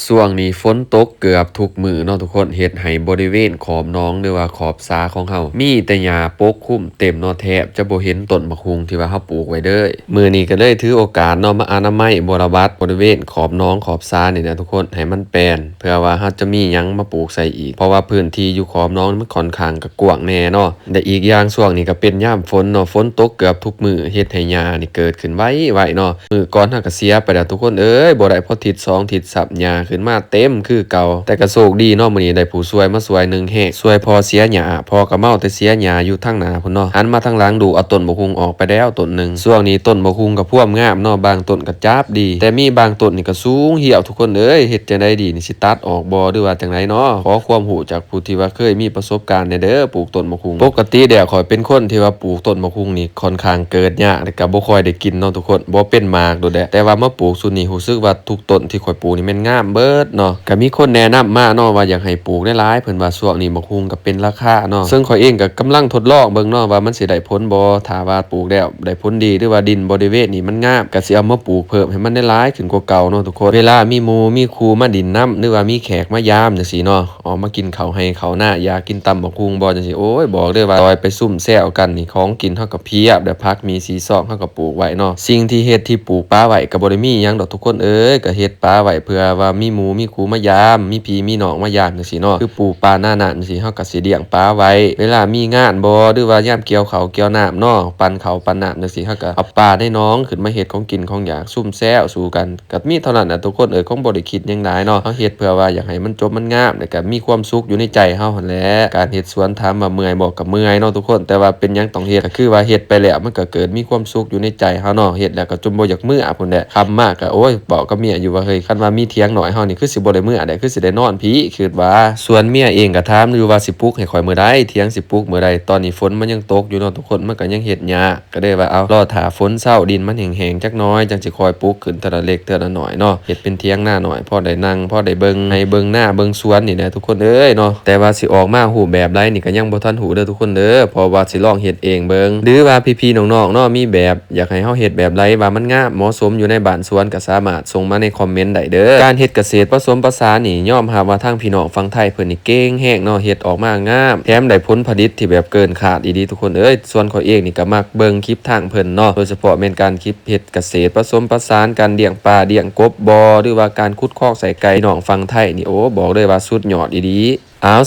ช่วงนี้ฝนตกเกือบทุกมื้อเนาะทุกคนเฮ็ดให้บริเวณขอบหนองหรือว่าขอบสาของเฮามีแต่หญ้าปกคลุมเต็มเนาะแทบจะบ่เห็นต้นมะฮุงที่ว่าเฮาปลูกไว้เด้อมื้อนี้ก็เลยถือโอกาสเนาะมาอนามัยบรบัดบริเวณขอบหนองขอบสานี่นะทุกคนให้มันแปลนเพื่อว่าเฮาจะมีหยังมาปลูกใส่อีกเพราะว่าพื้นที่อยู่ขอบหนองมันค่อนข้างก็กว้างแน่เนาะและอีกอย่างช่วงนี้ก็เป็นยามฝนเนาะฝนตกเกือบทุกมื้อเฮ็ดให้หญ้านี่เกิดขึ้นไวๆเนาะมื้อก่อนเฮาก็เสียไปแล้วทุกคนเอ้ยบ่ได้พอทิศ2ทิศสับหญ้าขึ้นมาเต็มคือเก่าแต่ก็โชคดีเนาะมื้อนี้ได้ผู้ช่วยมาช่วย1แฮกช่วยพอเสียหญ้าพอก็เมาแต่เสียหญ้าอยู่ทางหน้าพุ่นเนาะหันมาทางหลังดูเอาต้นบกฮุงออกไปแล้วต้นหนึ่งช่วงนี้ต้นบกฮุงก็พ่วมงามเนาะบางต้นก็จับดีแต่มีบางต้นนี่ก็สูงเหี่ยวทุกคนเอ้ยเฮ็ดจังได๋ดีนี่สิตัดออกบ่หรือว่าจังไดเนาะขอความรู้จากผู้ที่ว่าเคยมีประสบการณ์แน่เด้อปลูกต้นบกฮุงปกติแล้วข้อยเป็นคนที่ว่าปลูกต้นบกฮุงนี่ค่อนข้างเกิดยากแล้วก็บ่ค่อยได้กินเนาะทุกคนบ่เป็นมากโดดแหละแต่ว่ามาปลูกซุนี้รู้สึกว่าทุกต้นที่ข้อยปลูกนี่แม่นงามเบิดเนาะก็มีคนแนะนำมาเนาะว่าอยากให้ปลูกหลายๆเพิ่นว่าช่วงนี้บกฮุงก็เป็นราคาเนาะซึ่งข้อยเองก็กำลังทดลองเบิ่งเนาะว่ามันสิได้ผลบ่ถ้าว่าปลูกแล้วได้ผลดีหรือว่าดินบริเวณนี้มันงามก็สิเอามาปลูกเพิ่มให้มันได้หลายขึ้นกว่าเก่าเนาะทุกคนเวลามีหมู่มีครูมาดินน้ำหรือว่ามีแขกมายามจังซี่เนาะออกมากินข้าวให้ข้าวหน้าอยากกินตำบักหุ่งบ่จังซี่โอ้ยบอกเลยว่าซอยไปซุ่มแซวกันนี่ของกินเฮาก็เพียบได้ผักมีสีซอกเฮาก็ปลูกไว้เนาะสิ่งที่เฮ็ดที่ปลูกปลาไว้ก็บ่ได้มีหยังดอกทุกคนเอ้ยก็เฮ็ดปลาไว้เพื่อว่ามีหมู่มีครูมายามมีพี่มีน้องมายามจังซี่เนาะคือปลูกปลาหน้านั้นจังซี่เฮาก็สิเลี้ยงปลาไว้เวลามีงานบ่หรือว่ายามเกี่ยวข้าวเกี่ยวน้ำเนาะปั่นข้าวปั่นน้ำจังซี่เฮาก็เอาปลาให้น้องขึ้นมาเฮ็ดของกินของอยากซุ่มแซวสู่กันก็มีเท่านั้นน่ะทุกคนเอ้ยคงบ่ได้คิดหยังหลายเนาะเฮาเฮ็ดเพื่อว่าอยากให้มันจบมันงามแล้วก็มีความสุขอยู่ในใจเฮาหั่นแหละการเฮ็ดสวนถามว่าเมื่อยบ่ก็เมื่อยเนาะทุกคนแต่ว่าเป็นหยังต้องเฮ็ดก็คือว่าเฮ็ดไปแล้วมันก็เกิดมีความสุขอยู่ในใจเฮาเนาะเฮ็ดแล้วก็จนบ่อยากมื้อพุ่นแหละคำมากก็โอ้ยบอกกับเมียอยู่ว่าเฮ้ยคันว่ามีเถียงน้อยเฮานี่คือสิบ่ได้มื้อได้คือสิได้นอนพี่คิดว่าส่วนเมียเองก็ถามอยู่ว่าสิปลุกให้ข่อยมื้อใดเถียงสิปลุกมื้อใดตอนนี้ฝนมันยังตกอยู่เนาะทุกคนมันก็ยังเฮ็ดยากก็เลยว่าเอารอท่าฝนเช้าดินมันแห้งๆจักน้อยจังสิคอยปลุกขึ้นเทื่อละเล็กเทื่อละน้อยเนาะเฮ็ดเป็นเถียงหน้าหน่อยพอได้นั่งพอได้เบิ่งให้เบิ่งหน้าเบิ่งสวนนี่นะทุกคนเอ้ยเนาะแต่ว่าสิออกมารูปแบบใดนี่ก็ยังบ่ทันรู้เด้อทุกคนเด้อเพราะว่าสิลองเฮ็ดเองเบิ่งหรือว่าพี่ๆน้องๆเนาะมีแบบอยากให้เฮาเฮ็ดแบบใดว่ามันงามเหมาะสมอยู่ในบ้านสวนก็สามารถส่งมาในคอมเมนต์ได้เด้อการเฮ็ดเกษตรผสมผสานนี่ยอมรับว่าทางพี่น้องฝั่งไทยเพิ่นนี่เก่งแฮงเนาะเฮ็ดออกมางามแถมได้ผลผลิตที่แบบเกินคาดอีหลีทุกคนเอ้ยส่วนข้อยเองนี่ก็มักเบิ่งคลิปทางเพิ่นเนาะโดยเฉพาะแม่นการคลิปเฮ็ดเกษตรผสมผสานการเลี้ยงปลาเลี้ยงกบบ่หรือว่าการขุดคอกใส่ไก่น้องฝั่งไทยนี่โอ้บอกเลยว่าสุดยอดอีหลี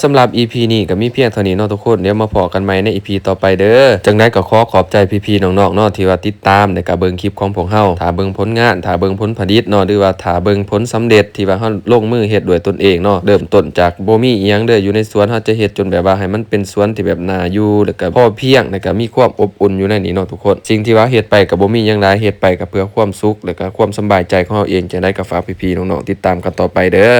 สำหรับ EP นี้ก็มีเพียงเท่านี้เนาะทุกคนเดี๋ยวมาพอกันใหม่ใน EP ต่อไปเด้อจังได๋ก็ขอบใจพี่ๆน้องๆเนาะที่ว่าติดตามแล้วก็เบิ่งคลิปของพวกเฮาถ้าเบิ่งผลงานถ้าเบิ่งผลผลิตเนาะหรือว่าถ้าเบิ่งผลสำเร็จที่ว่าเฮาลงมือเฮ็ดด้วยตนเองเนาะเริ่มต้นจากบ่มีอีหยังเด้ออยู่ในสวนเฮาจะเฮ็ดจนแบบว่าให้มันเป็นสวนที่แบบน่าอยู่แล้วก็พอเพียงแล้วก็มีความอบอุ่นอยู่ในนี้เนาะทุกคนสิ่งที่ว่าเฮ็ดไปก็บ่มีหยังหลายเฮ็ดไปก็เพื่อความสุขแล้วก็ความสบายใจของเฮาเองจังได๋ก็ฝากพี่ๆน้องๆติดตามกันต่อไปเด้อ